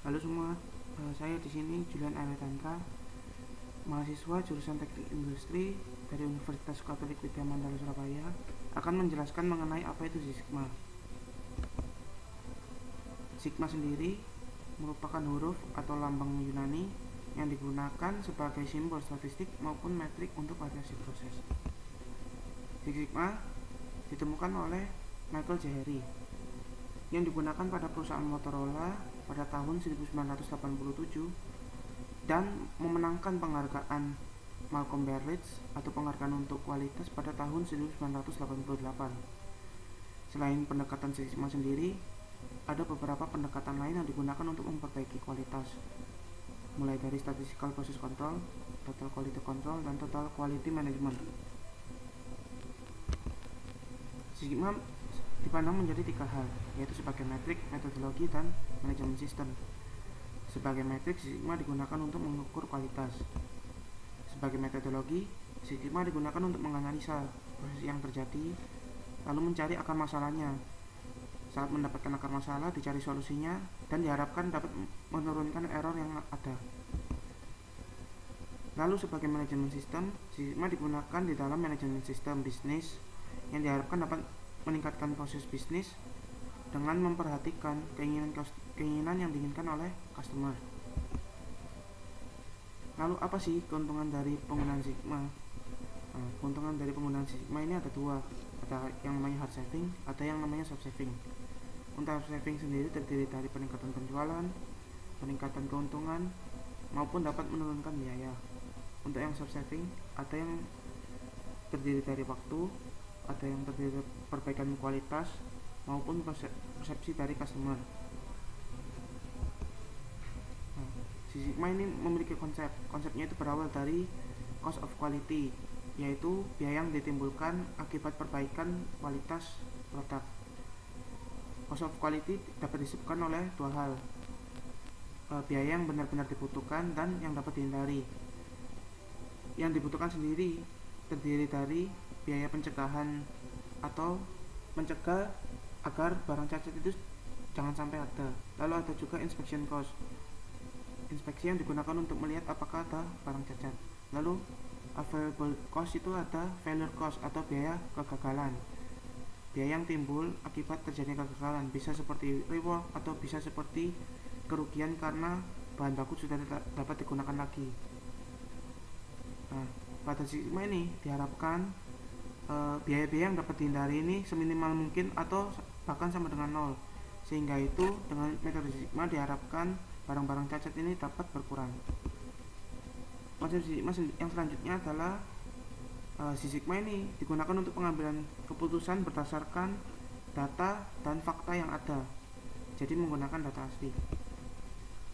Halo semua, saya di sini Julian Aryatantra, mahasiswa jurusan Teknik Industri dari Universitas Katolik Widya Mandala Surabaya, akan menjelaskan mengenai apa itu Sigma. Sigma sendiri merupakan huruf atau lambang Yunani yang digunakan sebagai simbol statistik maupun metrik untuk variasi proses. Sigma ditemukan oleh Michael J. yang digunakan pada perusahaan Motorola pada tahun 1987 dan memenangkan penghargaan Malcolm Berlitz atau penghargaan untuk kualitas pada tahun 1988. Selain pendekatan Sigma sendiri, ada beberapa pendekatan lain yang digunakan untuk memperbaiki kualitas, mulai dari statistical process control, total quality control, dan total quality management. Sigma dipandang menjadi tiga hal, yaitu sebagai metrik, metodologi, dan manajemen sistem. Sebagai metrik, Sigma digunakan untuk mengukur kualitas. Sebagai metodologi, Sigma digunakan untuk menganalisa proses yang terjadi, lalu mencari akar masalahnya. Saat mendapatkan akar masalah, dicari solusinya, dan diharapkan dapat menurunkan error yang ada. Lalu sebagai manajemen sistem, Sigma digunakan di dalam manajemen sistem bisnis yang diharapkan dapat meningkatkan proses bisnis dengan memperhatikan keinginan yang diinginkan oleh customer. Lalu apa sih keuntungan dari penggunaan Sigma? Keuntungan dari penggunaan Sigma ini ada dua, ada yang namanya hard saving, ada yang namanya soft saving. Untuk hard saving sendiri terdiri dari peningkatan penjualan, peningkatan keuntungan, maupun dapat menurunkan biaya. Untuk yang soft saving, ada yang terdiri dari waktu, ada yang terdiri dari perbaikan kualitas maupun persepsi dari customer. Sigma ini memiliki konsepnya itu berawal dari cost of quality, yaitu biaya yang ditimbulkan akibat perbaikan kualitas produk. Cost of quality dapat disebutkan oleh dua hal, biaya yang benar-benar dibutuhkan dan yang dapat dihindari. Yang dibutuhkan sendiri terdiri dari biaya pencegahan atau mencegah agar barang cacat itu jangan sampai ada. Lalu ada juga inspection cost, inspeksi yang digunakan untuk melihat apakah ada barang cacat. Lalu available cost itu ada failure cost atau biaya kegagalan, biaya yang timbul akibat terjadinya kegagalan, bisa seperti rework atau bisa seperti kerugian karena bahan baku sudah dapat digunakan lagi. Pada Sigma ini diharapkan biaya-biaya yang dapat dihindari ini seminimal mungkin atau bahkan sama dengan nol, sehingga itu dengan metode Sigma diharapkan barang-barang cacat ini dapat berkurang. Konsep Sigma yang selanjutnya adalah Sigma ini digunakan untuk pengambilan keputusan berdasarkan data dan fakta yang ada, jadi menggunakan data asli.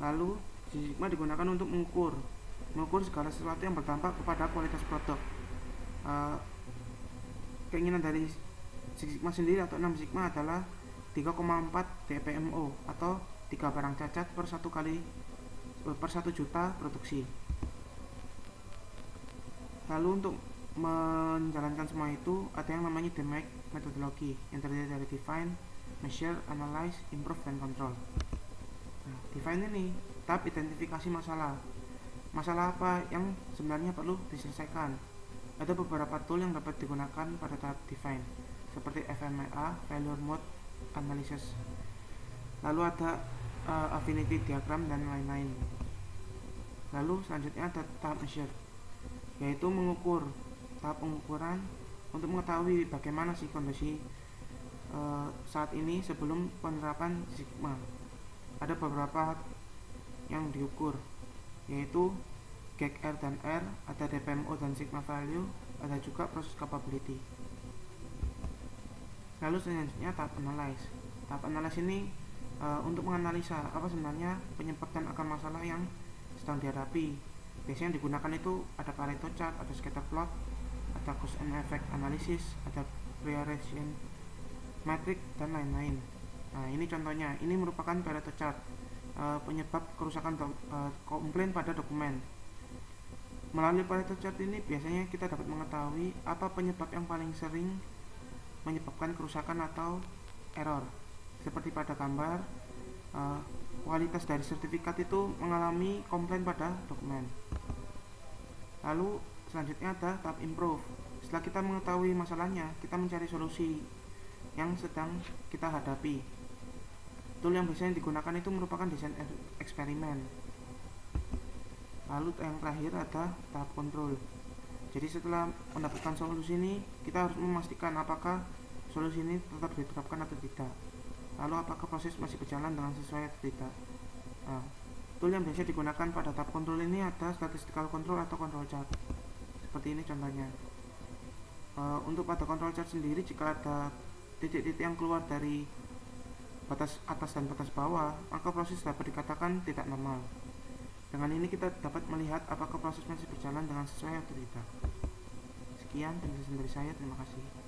Lalu Sigma digunakan untuk mengukur segala sesuatu yang berdampak kepada kualitas produk. Keinginan dari Sigma sendiri atau 6 Sigma adalah 3,4 DPMO atau 3 barang cacat per 1 juta produksi. Lalu untuk menjalankan semua itu ada yang namanya DMAIC metodologi yang terdiri dari define, measure, analyze, improve, dan control. Define ini tahap identifikasi masalah apa yang sebenarnya perlu diselesaikan. Ada beberapa tool yang dapat digunakan pada tahap define, seperti FMEA, failure mode analysis. Lalu ada affinity diagram dan lain-lain. Lalu selanjutnya ada tahap measure, yaitu mengukur, tahap pengukuran untuk mengetahui bagaimana sih kondisi saat ini sebelum penerapan Sigma. Ada beberapa yang diukur, yaitu gag R dan R, ada DPMO dan Sigma value, ada juga proses capability. Lalu selanjutnya tahap analyze. Tahap analyze ini untuk menganalisa apa sebenarnya penyebab dan akar masalah yang sedang dihadapi. Biasanya yang digunakan itu ada Pareto chart, ada scatter plot, ada cause and effect analysis, ada prioritization matrix, dan lain-lain. Ini contohnya, ini merupakan Pareto chart, penyebab kerusakan komplain pada dokumen. Melalui Pareto chart ini biasanya kita dapat mengetahui apa penyebab yang paling sering menyebabkan kerusakan atau error. Seperti pada gambar, kualitas dari sertifikat itu mengalami komplain pada dokumen. Lalu selanjutnya ada tahap improve. Setelah kita mengetahui masalahnya, kita mencari solusi yang sedang kita hadapi. Tool yang biasanya digunakan itu merupakan desain eksperimen. Lalu yang terakhir ada tahap kontrol. Jadi setelah mendapatkan solusi ini, kita harus memastikan apakah solusi ini tetap diterapkan atau tidak. Lalu apakah proses masih berjalan dengan sesuai atau tidak. Nah, tool yang biasa digunakan pada tahap kontrol ini ada statistical control atau control chart. Seperti ini contohnya. Untuk pada control chart sendiri, jika ada titik-titik yang keluar dari batas atas dan batas bawah, maka proses dapat dikatakan tidak normal. Dengan ini kita dapat melihat apakah proses masih berjalan dengan sesuai atau tidak. Sekian penjelasan dari saya, terima kasih.